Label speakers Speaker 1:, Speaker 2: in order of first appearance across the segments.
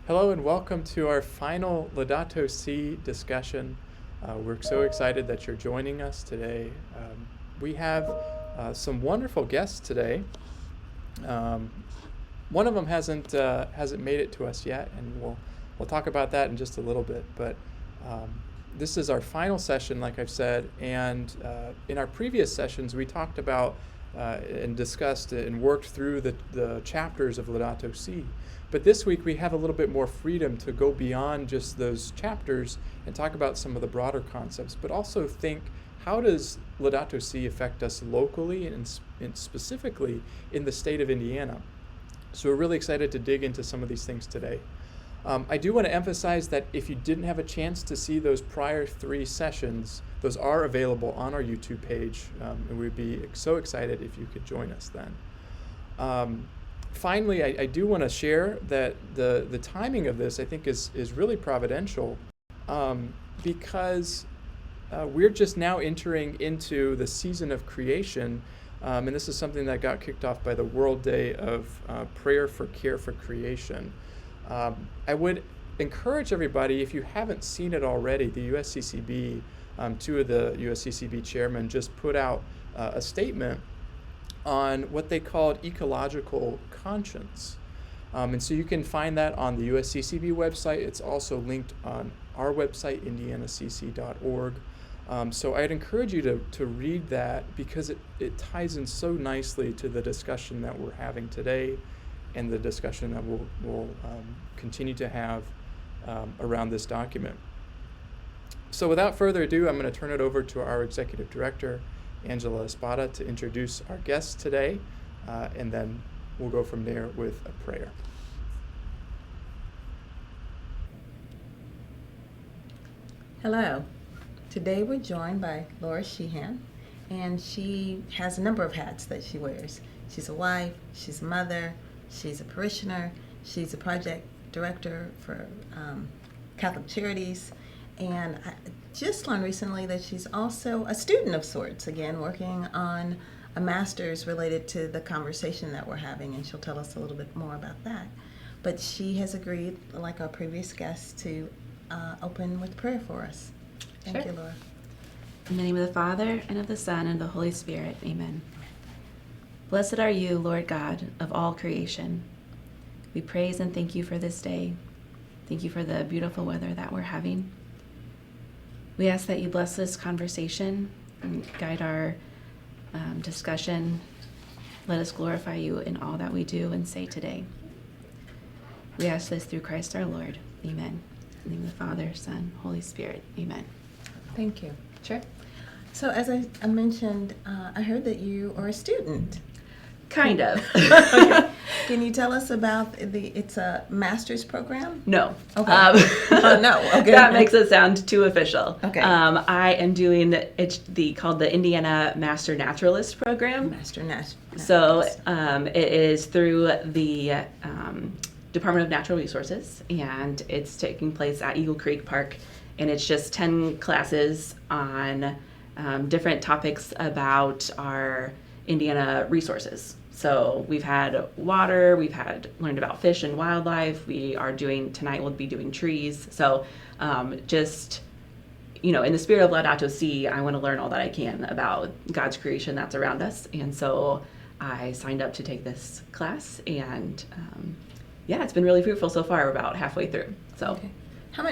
Speaker 1: Hello and welcome to our final Laudato Si discussion. We're so excited that you're joining us today. We have some wonderful guests today. One of them hasn't made it to us yet, and we'll talk about that in just a little bit. But this is our final session, like I've said, and in our previous sessions we talked about and discussed and worked through the chapters of Laudato Si. But this week we have a little bit more freedom to go beyond just those chapters and talk about some of the broader concepts, but also think, how does Laudato Si affect us locally and specifically in the state of Indiana? So we're really excited to dig into some of these things today. I do want to emphasize that if you didn't have a chance to see those prior 3 sessions, those are available on our YouTube page, and we'd be so excited if you could join us then. Finally, I do want to share that the timing of this, I think, is really providential, because we're just now entering into the season of creation, and this is something that got kicked off by the World Day of Prayer for Care for Creation. I would encourage everybody, if you haven't seen it already, the USCCB, 2 of the USCCB chairmen just put out a statement on what they called Ecological Conscience. And so you can find that on the USCCB website. It's also linked on our website, indianacc.org. So I'd encourage you to read that, because it ties in so nicely to the discussion that we're having today and the discussion that we'll continue to have around this document. So without further ado, I'm going to turn it over to our Executive Director, Angela Espada, to introduce our guests today, and then we'll go from there with a prayer.
Speaker 2: Hello. Today we're joined by Laura Sheehan, and she has a number of hats that she wears. She's a wife, she's a mother, she's a parishioner, she's a project director for Catholic Charities, and I just learned recently that she's also a student of sorts, again, working on a master's related to the conversation that we're having, and she'll tell us a little bit more about that. But she has agreed, like our previous guest, to open with prayer for us. Thank you, Laura.
Speaker 3: In the name of the Father, and of the Son, and of the Holy Spirit. Amen. Blessed are you, Lord God, of all creation. We praise and thank you for this day. Thank you for the beautiful weather that we're having. We ask that you bless this conversation and guide our discussion. Let us glorify you in all that we do and say today. We ask this through Christ our Lord. Amen. In the name of the Father, Son, Holy Spirit. Amen.
Speaker 2: Thank you.
Speaker 3: Sure.
Speaker 2: So as I mentioned, I heard that you are a student.
Speaker 3: Kind of.
Speaker 2: Okay. Can you tell us about it's a master's program?
Speaker 3: No.
Speaker 2: Okay. No. Okay.
Speaker 3: That makes it sound too official.
Speaker 2: Okay.
Speaker 3: I am doing called the Indiana Master Naturalist program.
Speaker 2: Master Naturalist.
Speaker 3: So it is through the Department of Natural Resources, and it's taking place at Eagle Creek Park, and it's just 10 classes on different topics about our Indiana resources. So we've had water, we've learned about fish and wildlife. Tonight we'll be doing trees. So just, in the spirit of Laudato Si, I want to learn all that I can about God's creation that's around us. And so I signed up to take this class, and it's been really fruitful so far. We're about halfway through. So.
Speaker 2: Okay. How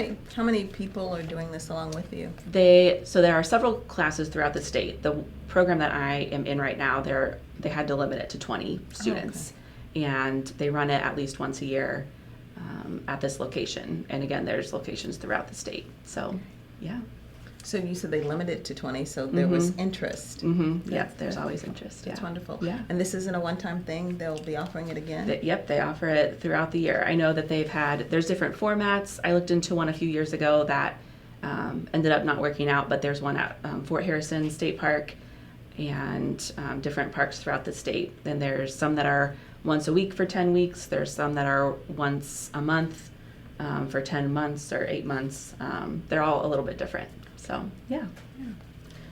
Speaker 2: many people are doing this along with you?
Speaker 3: So there are several classes throughout the state. The program that I am in right now, they had to limit it to 20 students, and they run it at least once a year at this location. And again, there's locations throughout the state. So, yeah.
Speaker 2: So you said they limited it to 20, so there was interest.
Speaker 3: Mm-hmm. Yeah, there's always interest.
Speaker 2: That's wonderful.
Speaker 3: Yeah.
Speaker 2: And this isn't a one-time thing? They'll be offering it again?
Speaker 3: They offer it throughout the year. I know that there's different formats. I looked into one a few years ago that ended up not working out, but there's one at Fort Harrison State Park and different parks throughout the state. Then there's some that are once a week for 10 weeks. There's some that are once a month for 10 months or 8 months. They're all a little bit different. So, yeah.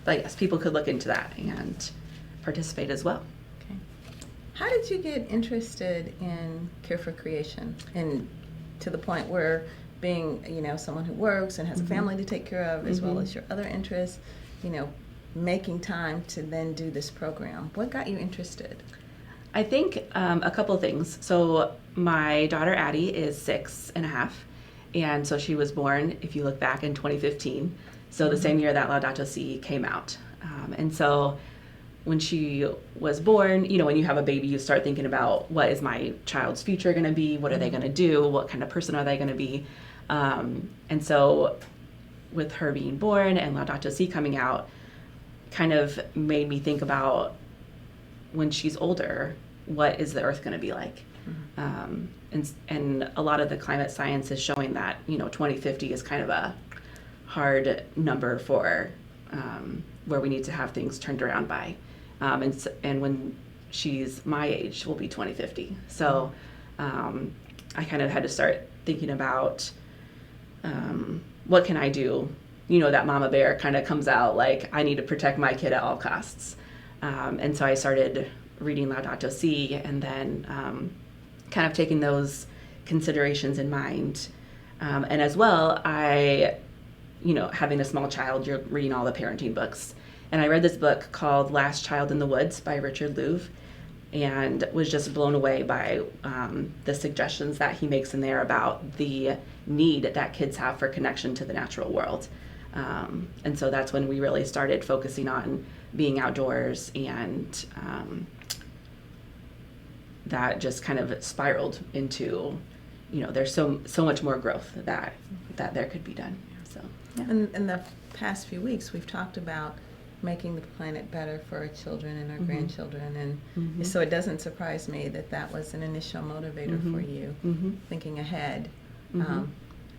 Speaker 3: But yes, people could look into that and participate as well.
Speaker 2: Okay. How did you get interested in Care for Creation and to the point where being, someone who works and has a family to take care of, as well as your other interests, making time to then do this program. What got you interested?
Speaker 3: I think a couple of things. So my daughter Addie is 6.5, and so she was born, if you look back, in 2015, so the same year that Laudato Si came out. And so when she was born, when you have a baby, you start thinking about, what is my child's future going to be? What are they going to do? What kind of person are they going to be? And so with her being born and Laudato Si coming out, kind of made me think about, when she's older, what is the earth going to be like? And a lot of the climate science is showing that 2050 is kind of a hard number for where we need to have things turned around by, and when she's my age, will be 2050. So I kind of had to start thinking about what can I do. That mama bear kind of comes out, like, I need to protect my kid at all costs. And so I started reading Laudato Si, and then kind of taking those considerations in mind. And as well, having a small child, you're reading all the parenting books. And I read this book called Last Child in the Woods by Richard Louv, and was just blown away by the suggestions that he makes in there about the need that kids have for connection to the natural world. And so that's when we really started focusing on being outdoors, and that just kind of spiraled into, there's so much more growth that there could be done. So yeah.
Speaker 2: In the past few weeks, we've talked about making the planet better for our children and our grandchildren, and so it doesn't surprise me that was an initial motivator for you, thinking ahead.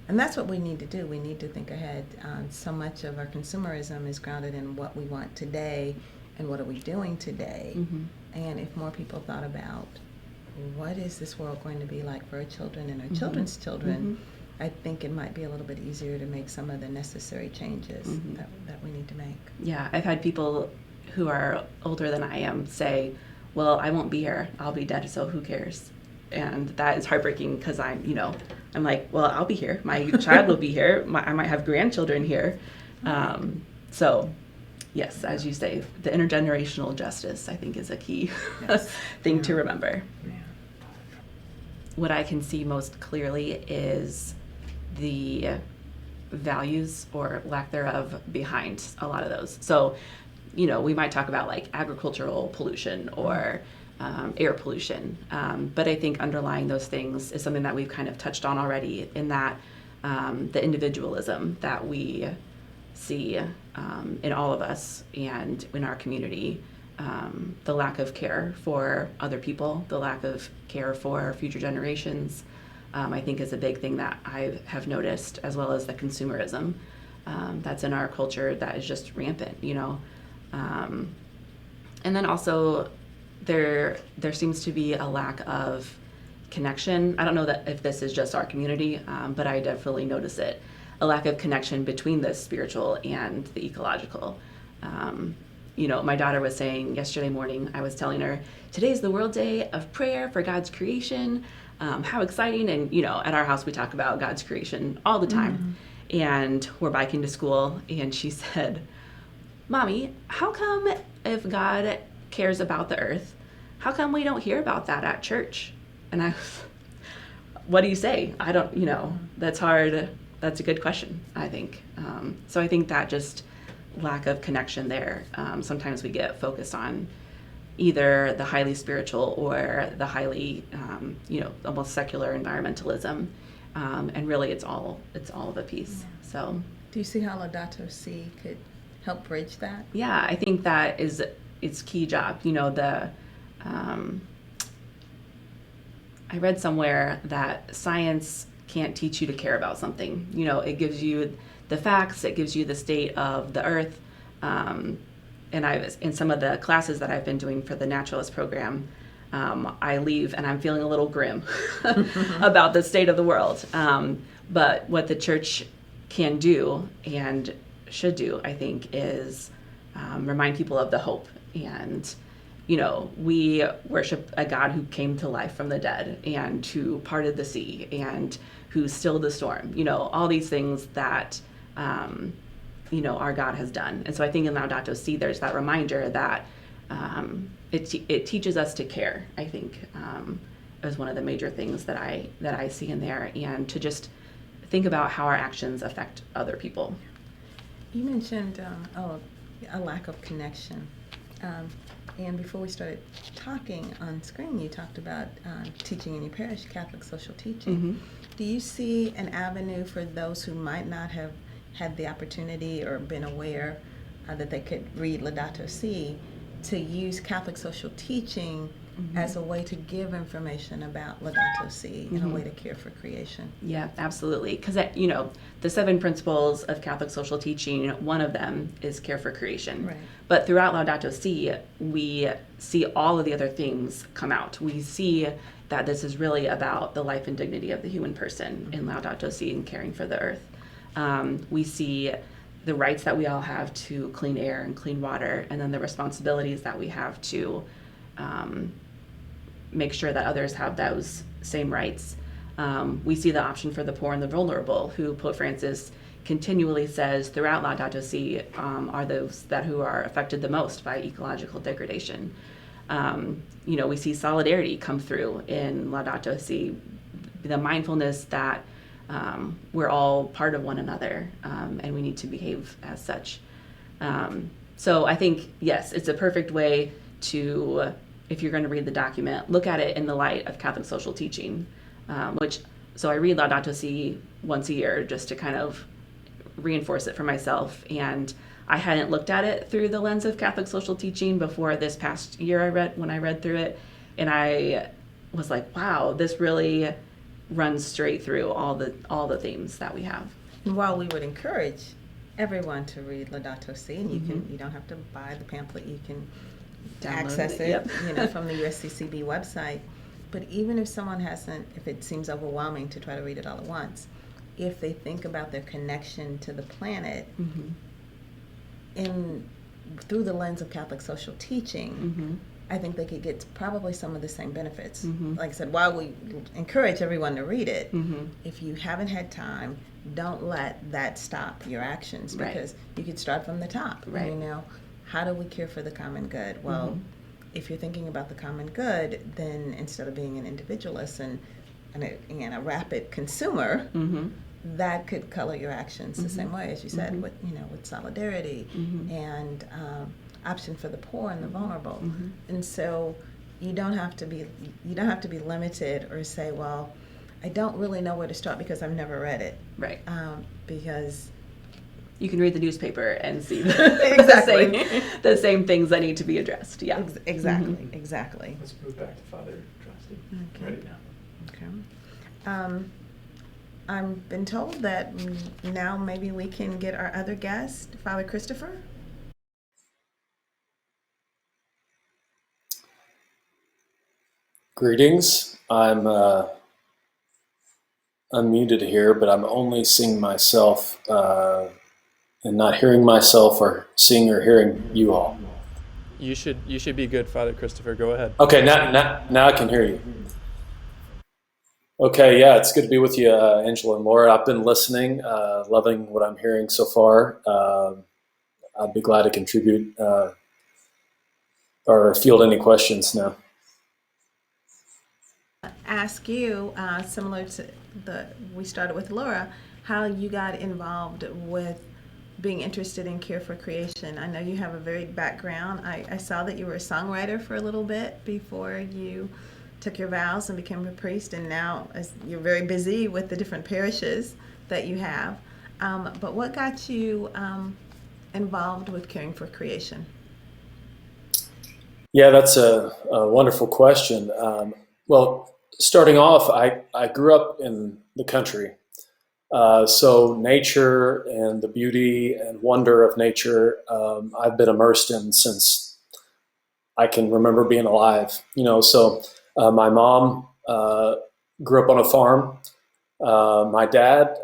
Speaker 2: And that's what we need to do. We need to think ahead. So much of our consumerism is grounded in what we want today and what are we doing today. And if more people thought about, what is this world going to be like for our children and our children's children, I think it might be a little bit easier to make some of the necessary changes that we need to make. Yeah,
Speaker 3: I've had people who are older than I am say, well, I won't be here. I'll be dead, so who cares? And that is heartbreaking, because I'm like, well, I'll be here. My child will be here. I might have grandchildren here. So, yes, as you say, the intergenerational justice, I think, is a key thing to remember. Yeah. What I can see most clearly is the values, or lack thereof, behind a lot of those. So, we might talk about like agricultural pollution or air pollution. But I think underlying those things is something that we've kind of touched on already, in that the individualism that we see in all of us and in our community, the lack of care for other people, the lack of care for future generations, I think is a big thing that I have noticed, as well as the consumerism that's in our culture that is just rampant, and then also there seems to be a lack of connection. I don't know that if this is just our community, but I definitely notice it, a lack of connection between the spiritual and the ecological. My daughter was saying yesterday morning, I was telling her, today's the World Day of Prayer for God's creation. How exciting. And, at our house, we talk about God's creation all the time. And we're biking to school, and she said, Mommy, how come if God cares about the earth, how come we don't hear about that at church? And what do you say? I don't, that's hard. That's a good question, I think. So I think that just lack of connection there. Sometimes we get focused on either the highly spiritual or the highly, almost secular environmentalism. And really it's all of a piece. Yeah. So.
Speaker 2: Do you see how Laudato Si could help bridge that?
Speaker 3: Yeah, I think that is its key job. I read somewhere that science can't teach you to care about something. It gives you the facts, it gives you the state of the earth. And in some of the classes that I've been doing for the naturalist program, I leave and I'm feeling a little grim about the state of the world. But what the church can do and should do, I think, is remind people of the hope and we worship a God who came to life from the dead and who parted the sea and who stilled the storm, all these things that, our God has done. And so I think in Laudato Si, there's that reminder that it teaches us to care, I think, is one of the major things that I see in there, and to just think about how our actions affect other people.
Speaker 2: You mentioned a lack of connection. And before we started talking on screen, you talked about teaching in your parish, Catholic social teaching.
Speaker 3: Mm-hmm.
Speaker 2: Do you see an avenue for those who might not have had the opportunity or been aware that they could read Laudato Si to use Catholic social teaching as a way to give information about Laudato Si and a way to care for creation?
Speaker 3: Yeah, absolutely. Because, the 7 principles of Catholic social teaching, one of them is care for creation.
Speaker 2: Right.
Speaker 3: But throughout Laudato Si, we see all of the other things come out. We see that this is really about the life and dignity of the human person in Laudato Si and caring for the earth. We see the rights that we all have to clean air and clean water, and then the responsibilities that we have to make sure that others have those same rights. We see the option for the poor and the vulnerable, who Pope Francis continually says throughout Laudato Si are those who are affected the most by ecological degradation. We see solidarity come through in Laudato Si, the mindfulness that we're all part of one another, and we need to behave as such. So I think, yes, it's a perfect way to, if you're going to read the document, look at it in the light of Catholic social teaching, so I read Laudato Si once a year just to kind of reinforce it for myself. And I hadn't looked at it through the lens of Catholic social teaching before this past year when I read through it. And I was like, wow, this really runs straight through all the themes that we have.
Speaker 2: And while we would encourage everyone to read Laudato Si, and you don't have to buy the pamphlet, you can access it, from the USCCB website. But even if someone if it seems overwhelming to try to read it all at once, if they think about their connection to the planet through the lens of Catholic social teaching, I think they could get probably some of the same benefits. Like I said, while we encourage everyone to read it, if you haven't had time, don't let that stop your actions, because you could start from the top.
Speaker 3: Right.
Speaker 2: How do we care for the common good? Well, if you're thinking about the common good, then instead of being an individualist and a rapid consumer, that could color your actions the same way, as you said, with solidarity and option for the poor and the vulnerable. And so you don't have to be limited or say, well, I don't really know where to start because I've never read it.
Speaker 3: Right.
Speaker 2: Because
Speaker 3: you can read the newspaper and see
Speaker 2: the
Speaker 3: same things that need to be addressed. Yeah.
Speaker 2: Exactly. Exactly.
Speaker 1: Let's move back to Father Droste.
Speaker 2: Okay.
Speaker 1: Ready now.
Speaker 2: Okay. I've been told that now maybe we can get our other guest, Father Christopher.
Speaker 4: Greetings. I'm unmuted here, but I'm only seeing myself and not hearing myself, or seeing or hearing you all.
Speaker 1: You should be good, Father Christopher. Go ahead.
Speaker 4: Okay, now I can hear you. Okay, yeah, it's good to be with you, Angela and Laura. I've been listening, loving what I'm hearing so far. I'd be glad to contribute or field any questions now.
Speaker 2: Ask you, similar to we started with Laura, how you got involved with being interested in care for creation. I know you have a varied background. I saw that you were a songwriter for a little bit before you took your vows and became a priest, and now you're very busy with the different parishes that you have. But what got you involved with caring for creation?
Speaker 4: Yeah, that's a wonderful question. Well, starting off, I grew up in the country. So nature and the beauty and wonder of nature, I've been immersed in since I can remember being alive. So my mom grew up on a farm. My dad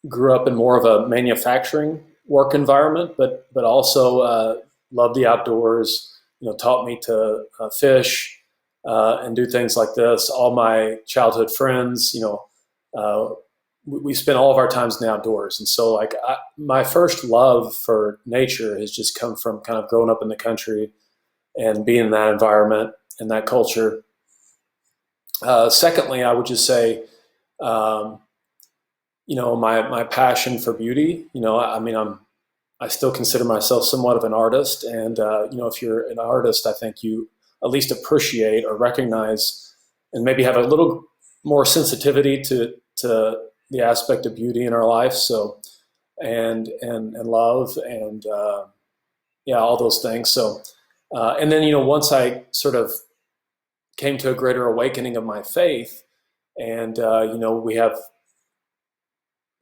Speaker 4: grew up in more of a manufacturing work environment, but also loved the outdoors, taught me to fish and do things like this. All my childhood friends, we spend all of our times in the outdoors. And so like my first love for nature has just come from kind of growing up in the country and being in that environment and that culture. Secondly, I would just say, my passion for beauty. I still consider myself somewhat of an artist, and if you're an artist, I think you at least appreciate or recognize, and maybe have a little more sensitivity to the aspect of beauty in our life. So, and love, and all those things. So, and then once I sort of came to a greater awakening of my faith, and we have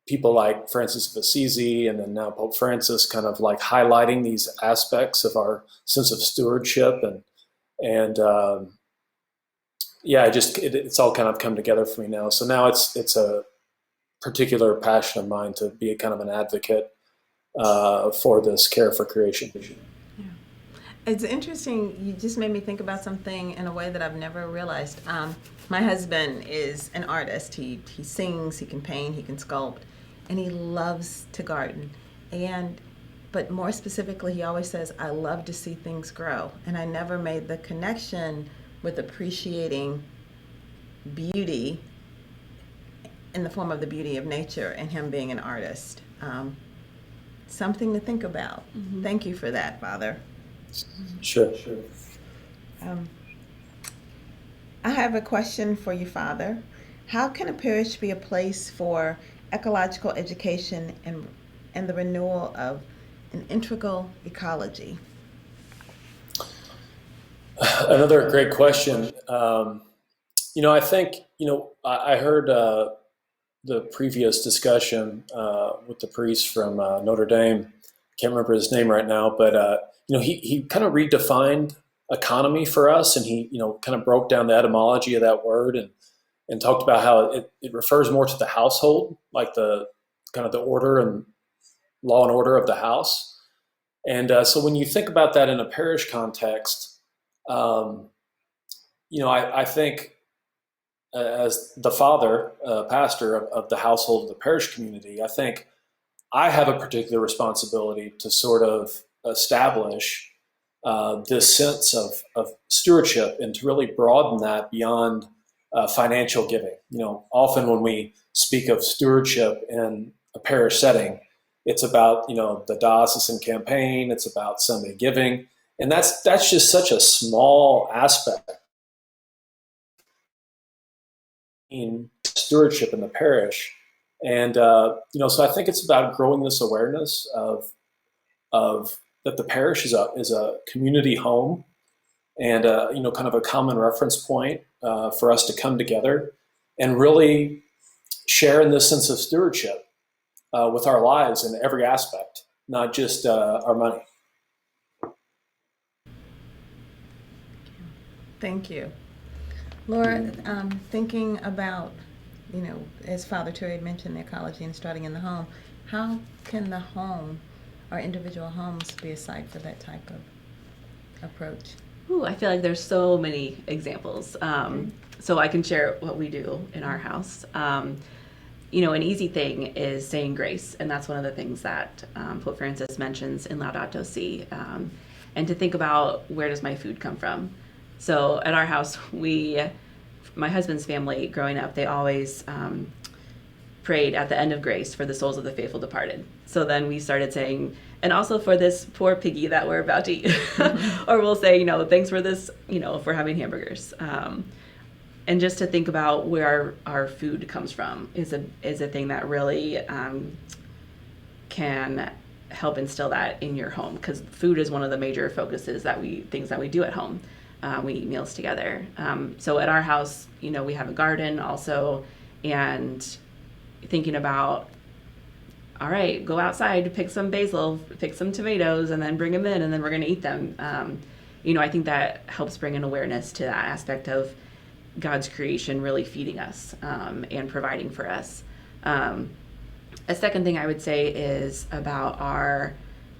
Speaker 4: people like Francis of Assisi, and then now Pope Francis, kind of like highlighting these aspects of our sense of stewardship, and it's all kind of come together for me now. So now it's a particular passion of mine to be a kind of an advocate for this care for creation.
Speaker 2: Yeah. It's interesting. You just made me think about something in a way that I've never realized. My husband is an artist. He sings, he can paint, he can sculpt, and he loves to garden. But more specifically, he always says, I love to see things grow. And I never made the connection with appreciating beauty in the form of the beauty of nature and him being an artist. Something to think about. Mm-hmm. Thank you for that, Father.
Speaker 4: Sure.
Speaker 2: I have a question for you, Father. How can a parish be a place for ecological education and the renewal of an integral ecology?
Speaker 4: Another great question. I think, I heard the previous discussion with the priest from Notre Dame. Can't remember his name right now, but he kind of redefined economy for us, and he kind of broke down the etymology of that word, and talked about how it refers more to the household, like the kind of the order and law and order of the house. And so when you think about that in a parish context, I think as the father, pastor of the household of the parish community, I think I have a particular responsibility to sort of establish this sense of stewardship, and to really broaden that beyond financial giving. Often when we speak of stewardship in a parish setting, it's about the diocesan campaign, it's about Sunday giving, and that's just such a small aspect in stewardship in the parish. And so I think it's about growing this awareness of that the parish is a community home, and kind of a common reference point for us to come together and really share in this sense of stewardship with our lives in every aspect, not just our money.
Speaker 2: Thank you. Laura, thinking about, as Father Terry had mentioned, the ecology and starting in the home, how can the home or individual homes be a site for that type of approach?
Speaker 3: Ooh, I feel like there's so many examples. So I can share what we do in our house. An easy thing is saying grace, and that's one of the things that Pope Francis mentions in Laudato Si, and to think about, where does my food come from? So at our house, my husband's family growing up, they always prayed at the end of grace for the souls of the faithful departed. So then we started saying, and also for this poor piggy that we're about to eat. Or we'll say, thanks for this, for having hamburgers. And just to think about where our food comes from is a thing that really can help instill that in your home, because food is one of the major focuses things that we do at home. We eat meals together. So at our house, we have a garden also, and thinking about, all right, go outside, pick some basil, pick some tomatoes, and then bring them in, and then we're going to eat them. I think that helps bring an awareness to that aspect of God's creation really feeding us and providing for us. A second thing I would say is about our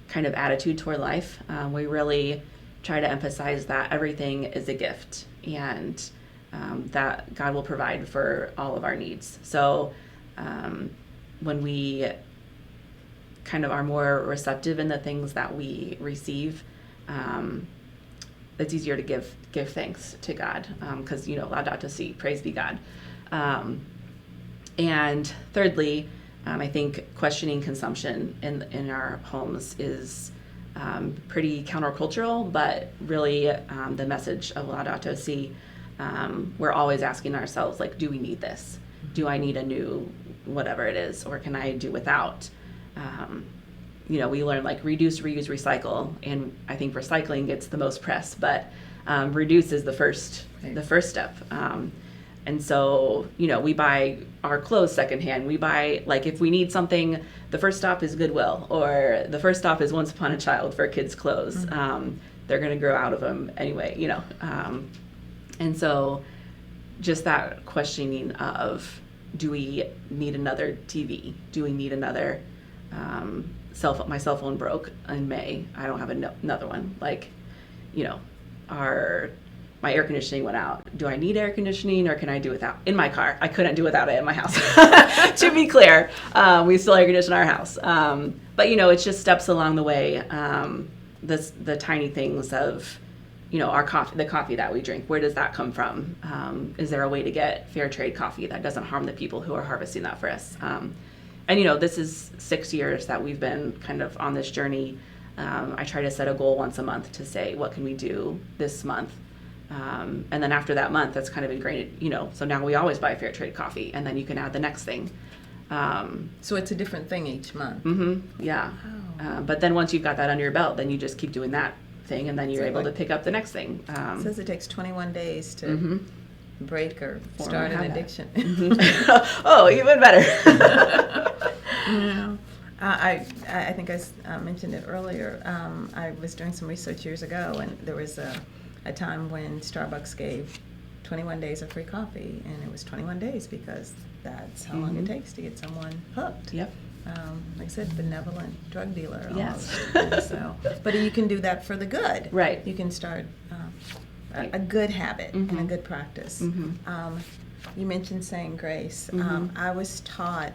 Speaker 3: kind of attitude toward life. We really try to emphasize that everything is a gift, and that God will provide for all of our needs. So when we kind of are more receptive in the things that we receive, it's easier to give thanks to God, because Laudato Si, praise be God. And thirdly, I think questioning consumption in our homes is pretty countercultural, but really the message of Laudato Si, we're always asking ourselves, like, do we need this? Do I need a new whatever it is, or can I do without? We learn, like, reduce, reuse, recycle, and I think recycling gets the most press, but reduce is the first step. And so, we buy our clothes secondhand. We buy, like, if we need something, the first stop is Goodwill, or the first stop is Once Upon a Child for kids' clothes. They're going to grow out of them anyway, And so just that questioning of, do we need another TV? Do we need another my cell phone broke in May. I don't have another one. Like, my air conditioning went out. Do I need air conditioning, or can I do without? In my car, I couldn't do without it in my house. To be clear, we still air condition our house. But it's just steps along the way. The tiny things of, our coffee, the coffee that we drink. Where does that come from? Is there a way to get fair trade coffee that doesn't harm the people who are harvesting that for us? And this is 6 years that we've been kind of on this journey. I try to set a goal once a month to say, what can we do this month? And then after that month, that's kind of ingrained, so now we always buy fair trade coffee, and then you can add the next thing.
Speaker 2: So it's a different thing each month.
Speaker 3: Yeah.
Speaker 2: Oh.
Speaker 3: But then once you've got that under your belt, then you just keep doing that thing, and then you're able to pick up the next thing.
Speaker 2: It says it takes 21 days to break or start an addiction.
Speaker 3: Oh, even better.
Speaker 2: I think I mentioned it earlier. I was doing some research years ago, and there was a time when Starbucks gave 21 days of free coffee, and it was 21 days because that's how long it takes to get someone hooked.
Speaker 3: Yep.
Speaker 2: Like I said, benevolent drug dealer.
Speaker 3: Yes.
Speaker 2: So, but you can do that for the good.
Speaker 3: Right.
Speaker 2: You can start a good habit and a good practice. You mentioned saying grace. I was taught,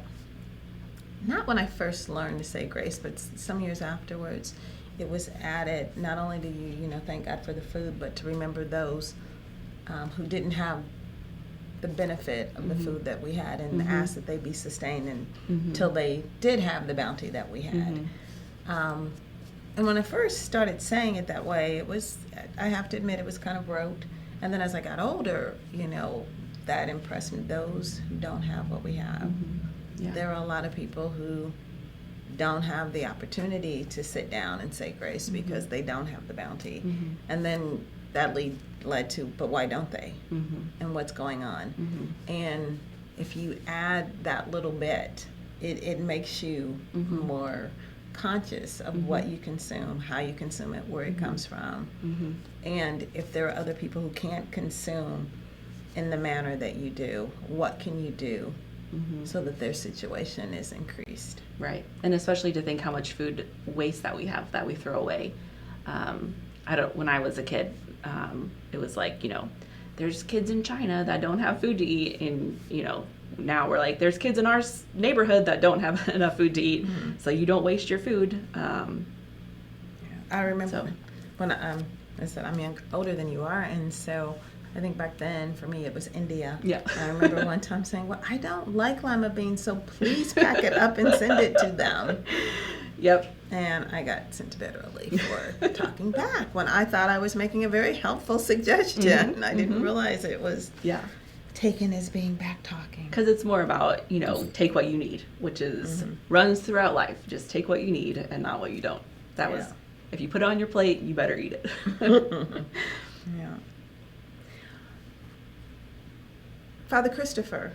Speaker 2: not when I first learned to say grace, but some years afterwards, it was added, not only do you thank God for the food, but to remember those who didn't have the benefit of the food that we had, and ask that they be sustained until they did have the bounty that we had. And when I first started saying it that way, I have to admit, it was kind of rote. And then as I got older, that impressed me. Those who don't have what we have. Yeah. There are a lot of people who don't have the opportunity to sit down and say grace because they don't have the bounty. And then that led to, but why don't they? And what's going on? And if you add that little bit, it makes you more conscious of what you consume, how you consume it, where it comes from. And if there are other people who can't consume in the manner that you do, what can you do so that their situation is increased?
Speaker 3: Right. And especially to think how much food waste that we have, that we throw away. When I was a kid, it was like, there's kids in China that don't have food to eat, and now we're like, there's kids in our neighborhood that don't have enough food to eat, so you don't waste your food.
Speaker 2: I remember when I said I'm older than you are, and so I think back then for me it was India.
Speaker 3: Yeah.
Speaker 2: I remember one time saying, well, I don't like lima beans, so please pack it up and send it to them.
Speaker 3: Yep.
Speaker 2: And I got sent to bed early for talking back when I thought I was making a very helpful suggestion. I didn't realize it was taken as being back talking.
Speaker 3: Because it's more about, take what you need, which is runs throughout life. Just take what you need and not what you don't. That was, if you put it on your plate, you better eat it.
Speaker 2: Yeah. Father Christopher,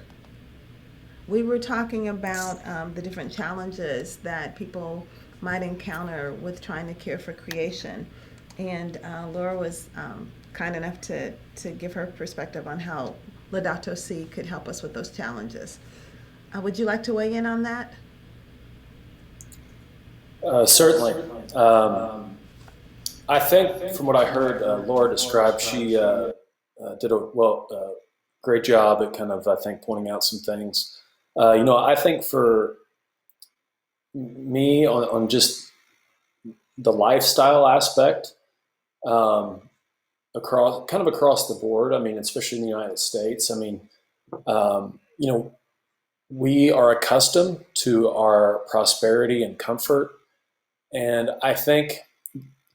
Speaker 2: we were talking about the different challenges that people might encounter with trying to care for creation. And Laura was kind enough to give her perspective on how Laudato Si could help us with those challenges. Would you like to weigh in on that?
Speaker 4: Certainly. I think from what I heard Laura describe, she did a great job at kind of, I think, pointing out some things. I think for me on just the lifestyle aspect, um, across the board. I mean, especially in the United States. I mean, um, you know, we are accustomed to our prosperity and comfort, and I think,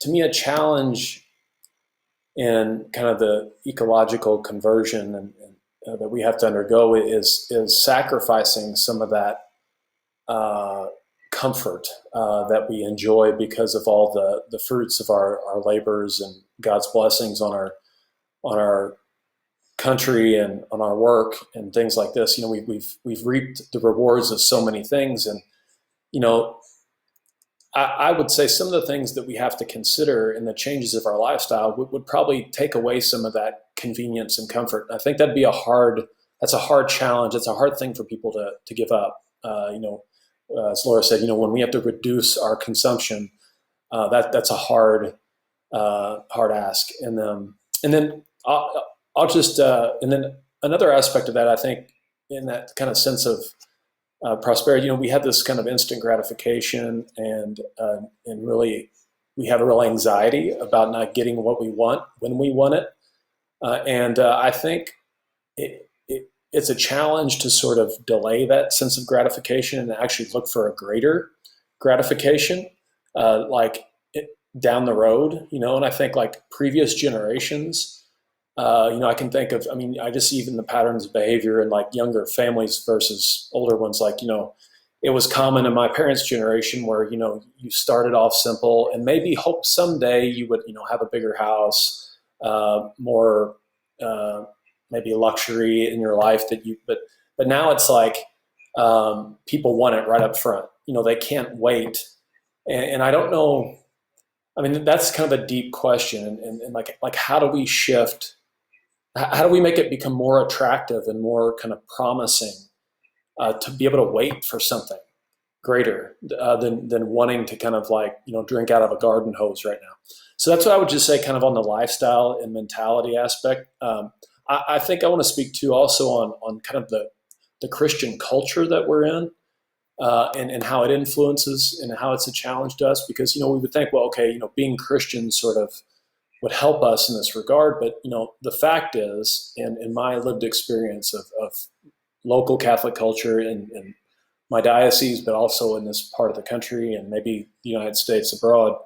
Speaker 4: to me, a challenge in kind of the ecological conversion that we have to undergo is sacrificing some of that uh, comfort that we enjoy because of all the fruits of our labors and God's blessings on our country and on our work and things like this. We've reaped the rewards of so many things, and you know I would say some of the things that we have to consider in the changes of our lifestyle would probably take away some of that convenience and comfort. I think that's a hard challenge. It's a hard thing for people to give up. As Laura said, when we have to reduce our consumption, that's a hard ask. And then I'll just and then another aspect of that, I think, in that kind of sense of prosperity, we have this kind of instant gratification, and really we have a real anxiety about not getting what we want when we want it, and I think it's a challenge to sort of delay that sense of gratification and actually look for a greater gratification, like down the road, and I think like previous generations. I can think of, I just see even the patterns of behavior in like younger families versus older ones. Like, it was common in my parents' generation where, you started off simple and maybe hope someday you would, have a bigger house, more, maybe luxury in your life but now it's like, people want it right up front. They can't wait. And I don't know, that's kind of a deep question. And like, how do we shift? How do we make it become more attractive and more kind of promising to be able to wait for something greater than wanting to kind of like, drink out of a garden hose right now? So that's what I would just say kind of on the lifestyle and mentality aspect. I think I want to speak to also on kind of the Christian culture that we're in, and how it influences and how it's a challenge to us, because, we would think, well, okay, being Christian sort of would help us in this regard. But, the fact is, in my lived experience of local Catholic culture in my diocese, but also in this part of the country and maybe the United States abroad,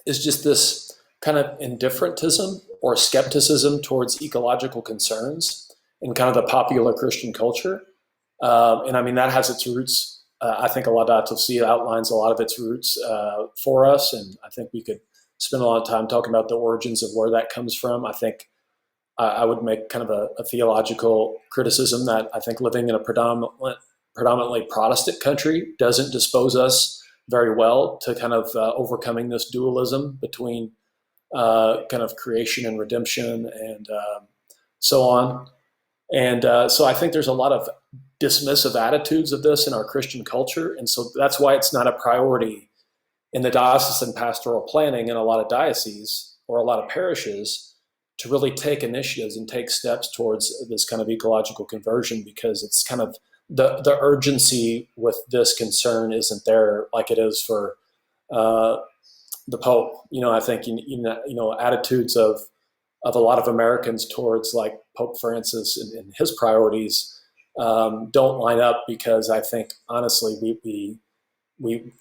Speaker 4: is just this kind of indifferentism or skepticism towards ecological concerns in kind of the popular Christian culture. And that has its roots. I think Laudato Si outlines a lot of its roots for us, and I think we could spend a lot of time talking about the origins of where that comes from. I think I would make kind of a theological criticism that I think living in a predominantly Protestant country doesn't dispose us very well to kind of overcoming this dualism between kind of creation and redemption and so on. And so I think there's a lot of dismissive attitudes of this in our Christian culture. And so that's why it's not a priority in the diocesan pastoral planning in a lot of dioceses or a lot of parishes to really take initiatives and take steps towards this kind of ecological conversion, because it's kind of the urgency with this concern isn't there like it is for the Pope. I think, attitudes of a lot of Americans towards like Pope Francis and his priorities don't line up, because I think honestly we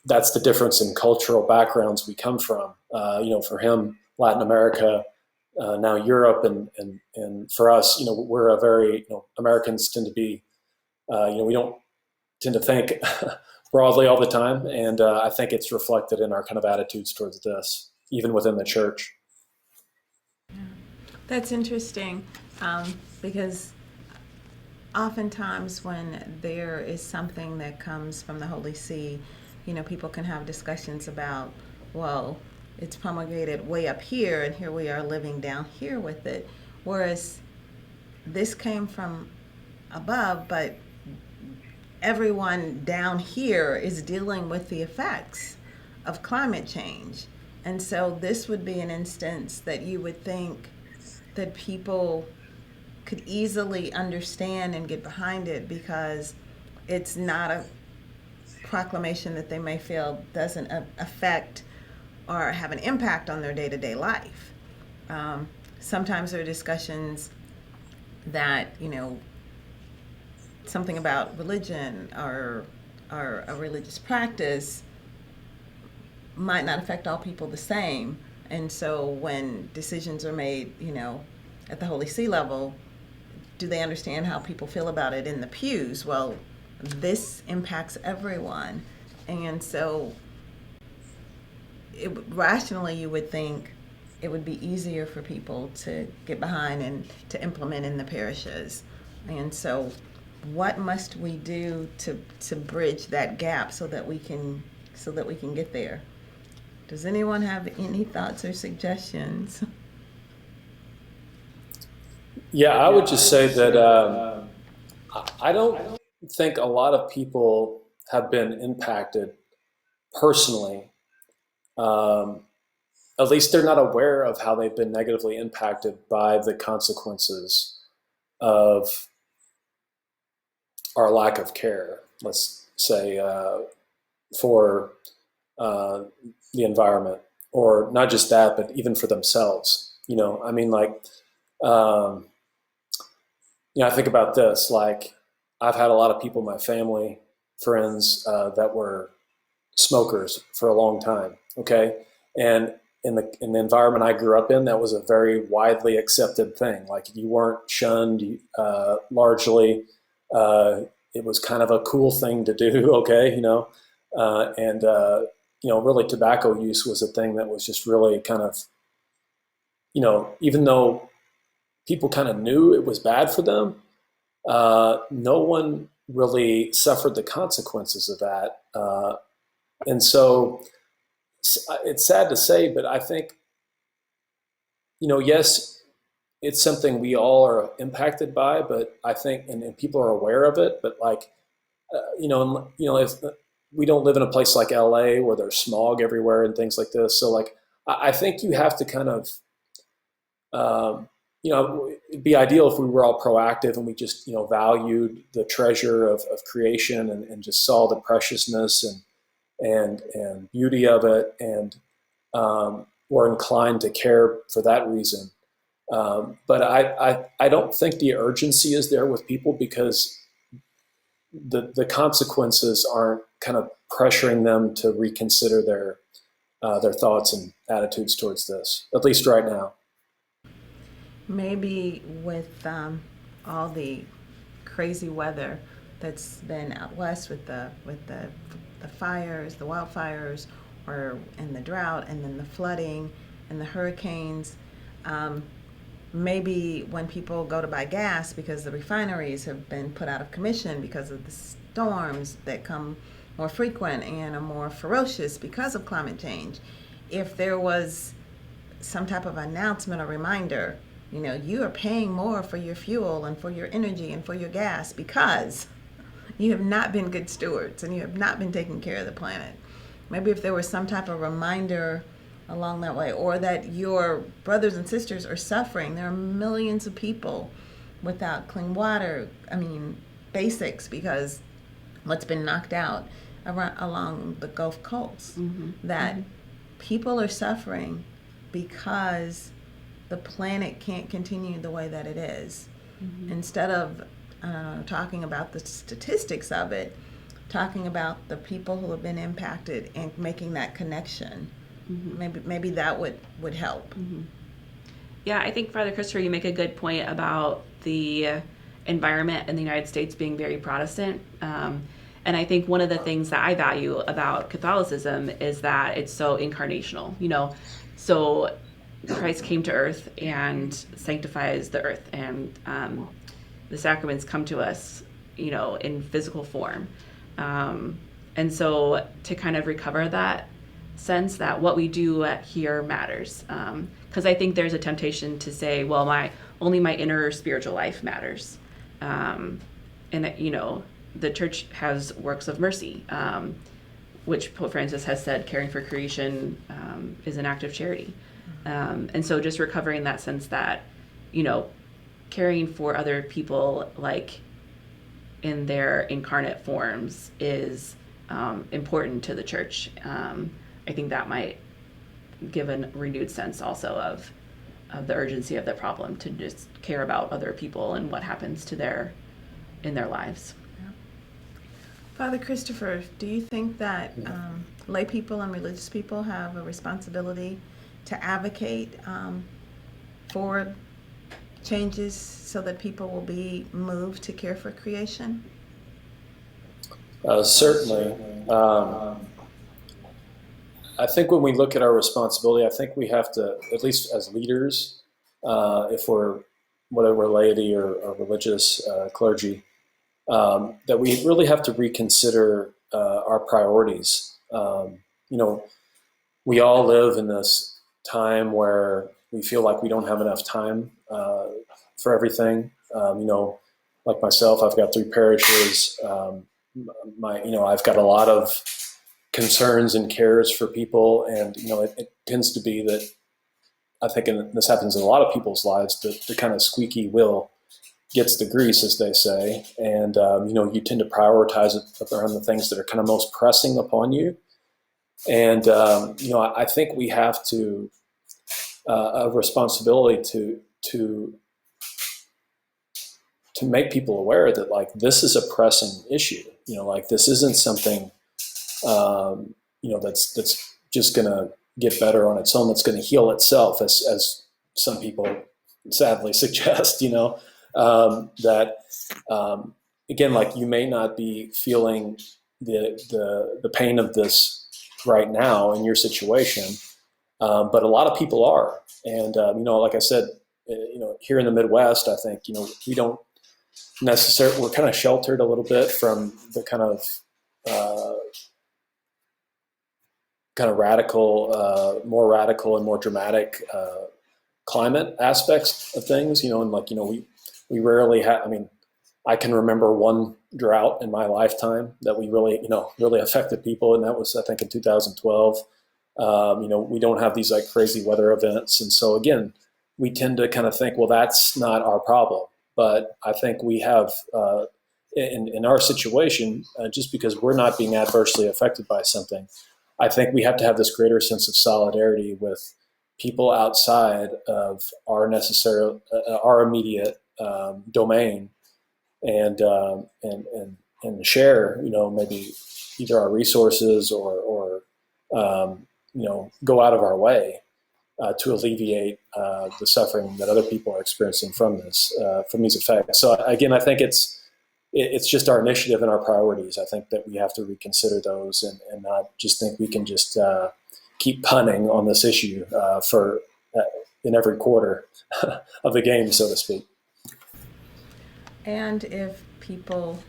Speaker 4: that's the difference in cultural backgrounds we come from. For him, Latin America, now Europe, and for us, we're a very Americans tend to be we don't tend to think broadly all the time, and I think it's reflected in our kind of attitudes towards this, even within the church.
Speaker 2: That's interesting, because oftentimes when there is something that comes from the Holy See, people can have discussions about, well, it's promulgated way up here and here we are living down here with it, whereas this came from above, but everyone down here is dealing with the effects of climate change. And so this would be an instance that you would think that people could easily understand and get behind it, because it's not a proclamation that they may feel doesn't affect or have an impact on their day-to-day life. Sometimes there are discussions that, something about religion or a religious practice might not affect all people the same. And so when decisions are made, at the Holy See level, do they understand how people feel about it in the pews? Well, this impacts everyone. And so rationally, you would think it would be easier for people to get behind and to implement in the parishes. And so what must we do to bridge that gap so that we can get there? Does anyone have any thoughts or suggestions?
Speaker 4: Yeah, I would just say that I don't think a lot of people have been impacted personally. At least they're not aware of how they've been negatively impacted by the consequences of our lack of care, let's say, for the environment, or not just that, but even for themselves. I think about this, like I've had a lot of people in my family, friends, that were smokers for a long time. Okay. And in the environment I grew up in, that was a very widely accepted thing. Like you weren't shunned, largely. It was kind of a cool thing to do. Okay. Really tobacco use was a thing that was just really kind of, even though people kind of knew it was bad for them, no one really suffered the consequences of that. And so it's sad to say, but I think, yes, it's something we all are impacted by, but I think, and people are aware of it, but like, if we don't live in a place like LA where there's smog everywhere and things like this. So like, I think you have to kind of, it'd be ideal if we were all proactive and we just, valued the treasure of creation and just saw the preciousness and beauty of it, and were inclined to care for that reason. But I don't think the urgency is there with people, because the consequences aren't kind of pressuring them to reconsider their thoughts and attitudes towards this, at least right now.
Speaker 2: Maybe with all the crazy weather that's been out west with the fires, the wildfires, and the drought, and then the flooding and the hurricanes. Maybe when people go to buy gas because the refineries have been put out of commission because of the storms that come more frequent and are more ferocious because of climate change, if there was some type of announcement or reminder, you are paying more for your fuel and for your energy and for your gas because you have not been good stewards and you have not been taking care of the planet. Maybe if there was some type of reminder along that way, or that your brothers and sisters are suffering. There are millions of people without clean water. Basics, because what's been knocked out along the Gulf Coast, that people are suffering because the planet can't continue the way that it is. Instead of talking about the statistics of it, talking about the people who have been impacted and making that connection. Maybe that would help.
Speaker 3: Yeah, I think, Father Christopher, you make a good point about the environment in the United States being very Protestant. And I think one of the things that I value about Catholicism is that it's so incarnational. So Christ came to earth and sanctifies the earth, and the sacraments come to us, in physical form. And so to kind of recover that sense that what we do here matters, because I think there's a temptation to say, well, only my inner spiritual life matters, and that, the church has works of mercy, which Pope Francis has said caring for creation is an act of charity. And so just recovering that sense that, caring for other people, like in their incarnate forms, is important to the church. I think that might give a renewed sense also of the urgency of the problem, to just care about other people and what happens to in their lives.
Speaker 2: Father Christopher, do you think that lay people and religious people have a responsibility to advocate for changes so that people will be moved to care for creation?
Speaker 4: Certainly. I think when we look at our responsibility, I think we have to, at least as leaders, if whether we're laity or religious clergy, that we really have to reconsider our priorities. We all live in this time where we feel like we don't have enough time for everything. Like myself, I've got 3 parishes. I've got a lot of concerns and cares for people, and it tends to be that I think, and this happens in a lot of people's lives, the kind of squeaky wheel gets the grease, as they say, and you tend to prioritize it around the things that are kind of most pressing upon you. And I think we have to a responsibility to make people aware that, like, this is a pressing issue. Like, this isn't something that's just going to get better on its own. That's going to heal itself, as some people sadly suggest. That again, like, you may not be feeling the pain of this right now in your situation, but a lot of people are. And like I said, here in the Midwest, I think we don't necessarily, we're kind of sheltered a little bit from the kind of more radical and more dramatic climate aspects of things, and we rarely have. I mean, I can remember one drought in my lifetime that we really affected people, and that was, I think, in 2012. We don't have these like crazy weather events, and so again, we tend to kind of think, well, that's not our problem. But I think we have, in our situation, just because we're not being adversely affected by something, I think we have to have this greater sense of solidarity with people outside of our immediate domain, and share, maybe either our resources or go out of our way to alleviate the suffering that other people are experiencing from these effects. So again, I think it's just our initiative and our priorities. I think that we have to reconsider those and not just think we can just keep punning on this issue in every quarter of the game, so to speak.
Speaker 2: And if people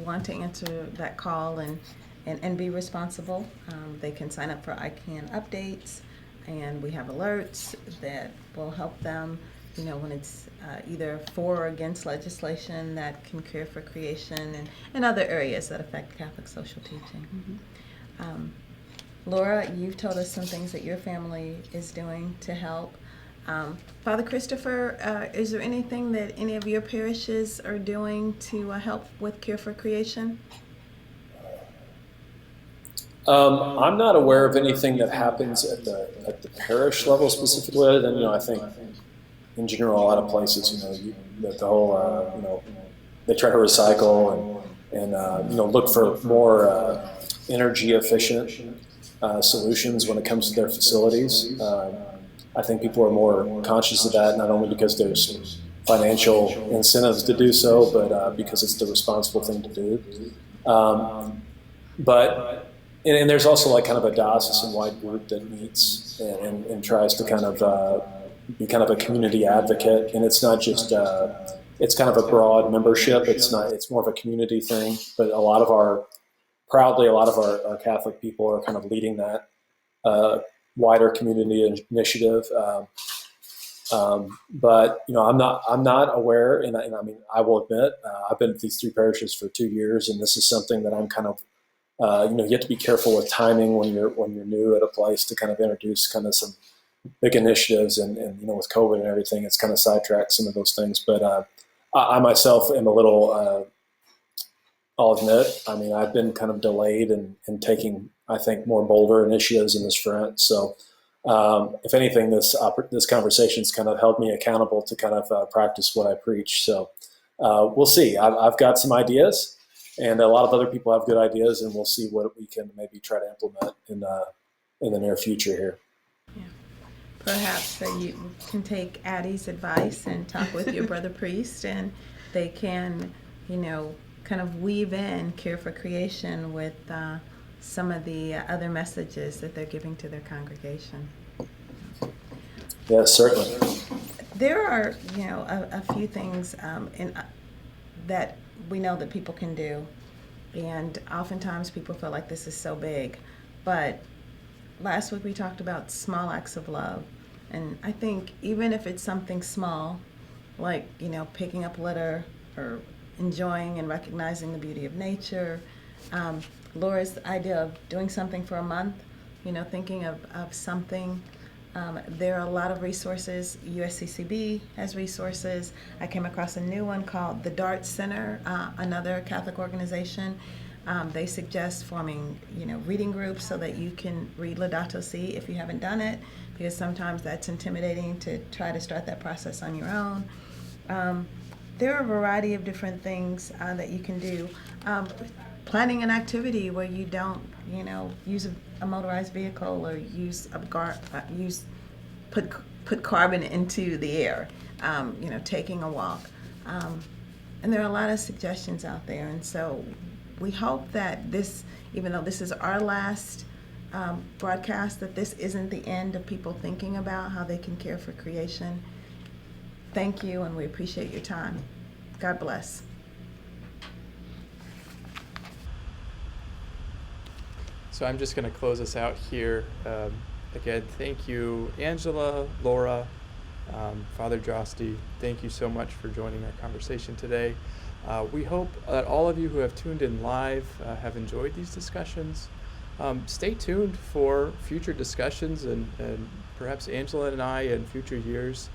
Speaker 2: want to answer that call and be responsible, they can sign up for ICANN updates, and we have alerts that will help them, when it's either for or against legislation that can care for creation and other areas that affect Catholic social teaching. Mm-hmm. Laura, you've told us some things that your family is doing to help. Father Christopher, is there anything that any of your parishes are doing to help with Care for Creation?
Speaker 4: I'm not aware of anything that happens at the parish level specifically, other than I think in general a lot of places the whole they try to recycle and look for more energy efficient solutions when it comes to their facilities. I think people are more conscious of that, not only because there's financial incentives to do so, but because it's the responsible thing to do. But there's also like kind of a diocesan-wide group that meets and tries to kind of be kind of a community advocate, and it's not just it's kind of a broad membership. It's more of a community thing. But a lot of our Catholic people are kind of leading that wider community initiative. But I'm not aware, and I mean, I will admit, I've been at these 3 parishes for 2 years, and this is something that I'm kind of You have to be careful with timing when you're new at a place to kind of introduce kind of some big initiatives, and with COVID and everything, it's kind of sidetracked some of those things. But I myself am a little, I'll admit, I mean, I've been kind of delayed in taking, I think, more bolder initiatives in this front. So if anything, this conversation's kind of held me accountable to kind of practice what I preach. So we'll see. I've got some ideas, and a lot of other people have good ideas, and we'll see what we can maybe try to implement in the near future here.
Speaker 2: Yeah. Perhaps that you can take Addie's advice and talk with your brother priest, and they can, kind of weave in care for creation with some of the other messages that they're giving to their congregation.
Speaker 4: Yes, certainly.
Speaker 2: There are, a few things that we know that people can do, and oftentimes people feel like this is so big. But last week we talked about small acts of love, and I think even if it's something small, like picking up litter or enjoying and recognizing the beauty of nature, Laura's idea of doing something for a month, thinking of something. There are a lot of resources. USCCB has resources. I came across a new one called the Dart Center, another Catholic organization. They suggest forming, reading groups so that you can read Laudato Si if you haven't done it, because sometimes that's intimidating to try to start that process on your own. There are a variety of different things that you can do. Planning an activity where you don't, use a motorized vehicle or put carbon into the air. Taking a walk, and there are a lot of suggestions out there. And so we hope that this, even though this is our last broadcast, that this isn't the end of people thinking about how they can care for creation. Thank you, and we appreciate your time. God bless.
Speaker 1: So I'm just going to close us out here. Again, thank you, Angela, Laura, Father Droste. Thank you so much for joining our conversation today. We hope that all of you who have tuned in live have enjoyed these discussions. Stay tuned for future discussions, and perhaps Angela and I in future years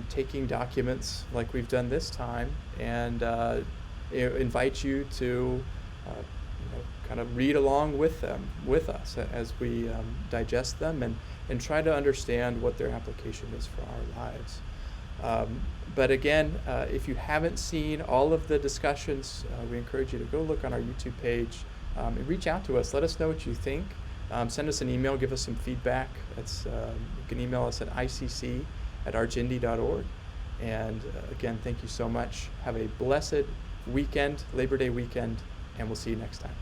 Speaker 1: taking documents like we've done this time, and invite you to kind of read along with us as we digest them and try to understand what their application is for our lives. But again, if you haven't seen all of the discussions, we encourage you to go look on our YouTube page and reach out to us. Let us know what you think. Send us an email, give us some feedback. You can email us at icc@argindy.org. And again, thank you so much. Have a blessed weekend, Labor Day weekend, and we'll see you next time.